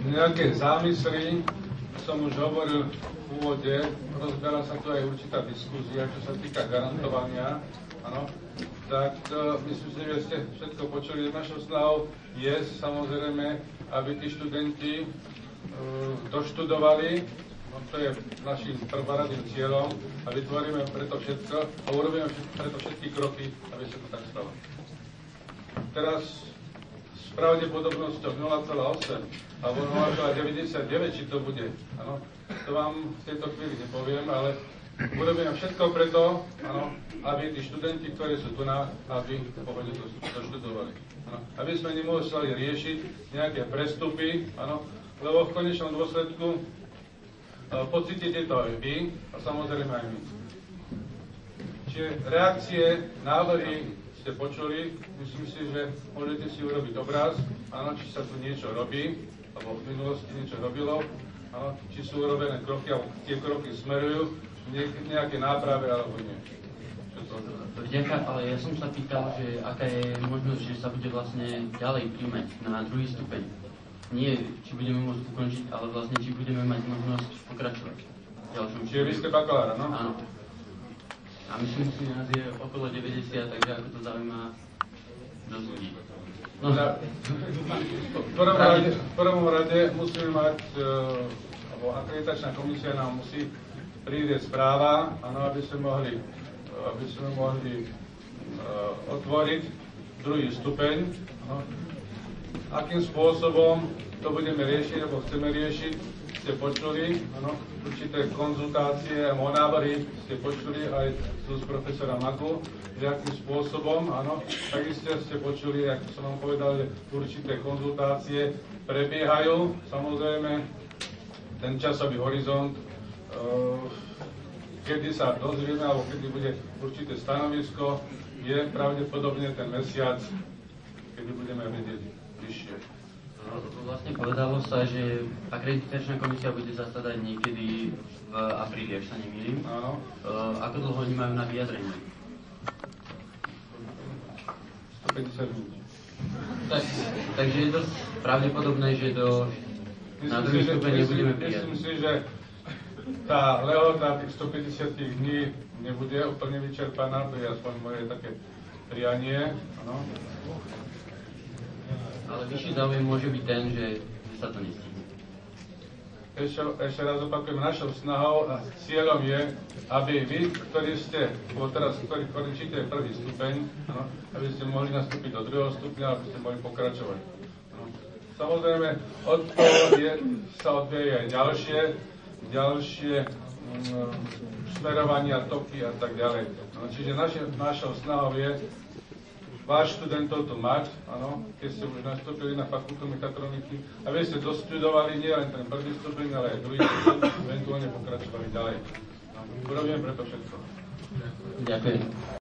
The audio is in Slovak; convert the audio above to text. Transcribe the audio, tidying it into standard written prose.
nejaké zámysly, som už hovoril v úvode, rozberá sa tu aj určitá diskusia, čo sa týka garantovania, áno, tak myslím si, že ste všetko počuli. Našou snahou je samozrejme, aby tí študenti doštudovali, no to je našim prvoradým cieľom a vytvoríme preto všetko a urobíme preto všetky kroky, aby sa to tak stalo. Teraz s pravdepodobnosťou 0,8 alebo 0,99, či to bude, áno, to vám v tejto chvíli nepoviem, ale urobíme všetko preto, áno, aby tí študenti, ktorí sú tu aby povedali doštudovali. Áno, aby sme nemuseli riešiť nejaké prestupy, áno, lebo v konečnom dôsledku pocítite to aj vy a samozrejme aj my. Čiže reakcie, návrhy ste počuli, myslím si, že môžete si urobiť obraz, áno, či sa tu niečo robí, alebo v minulosti niečo robilo, áno, či sú urobené kroky, alebo tie kroky smerujú nejaké náprave, alebo nie. Ďakujem, ale ja som sa pýtal, že aká je možnosť, že sa bude vlastne ďalej príjmať na druhý stupeň. Nie, či budeme môcť ukončiť, ale vlastne, či budeme mať možnosť pokračovať. Čiže vy ste bakalára, no? Áno. A myslím si, že nás je okolo 90, takže ako to zaujíma dosť ľudí. No. V prvom rade musíme mať, alebo akreditačná komisia nám musí prísť správa, áno, aby sme mohli otvoriť druhý stupeň. No. Akým spôsobom to budeme riešiť, alebo chceme riešiť, ste počuli, áno, určité konzultácie a návrhy ste počuli aj z profesora Maku, že akým spôsobom, áno, takisto ste počuli, ako som vám povedal, že určité konzultácie prebiehajú, samozrejme, ten časový horizont, kedy sa dozvieme, alebo kedy bude určité stanovisko, je pravdepodobne ten mesiac, kedy budeme vedieť bližšie. Vlastne povedalo sa, že akreditačná komisia bude zasadať niekedy v apríli, ak sa nemýlim. Áno. Ako dlho oni majú na vyjadrenie? 150 minút. Takže je dosť pravdepodobné, že na druhý stupeň nebudeme prijať. Myslím si, že tá lehota tých 150 dní nebude úplne vyčerpaná, to je aspoň moje také prianie. Áno. Ale vyšší záujem môže byť ten, že sa to nestihne. Ešte raz opakujem, našou snahou a cieľom je, aby vy, ktorí ste, ktorí končíte prvý stupeň, no, aby ste mohli nastúpiť do druhého stupňa, aby ste mohli pokračovať. No. Samozrejme, od toho sa odvíjajú aj ďalšie smerovania, toky a tak ďalej. No, čiže našou snahou je váš študentov tu mať, áno, keď ste už nastúpili na fakultu mechatroniky, aby ste dostudovali nie len ten prvý stupeň, ale aj druhý stupeň, eventuálne pokračovali ďalej. No, urobím preto všetko. Ďakujem.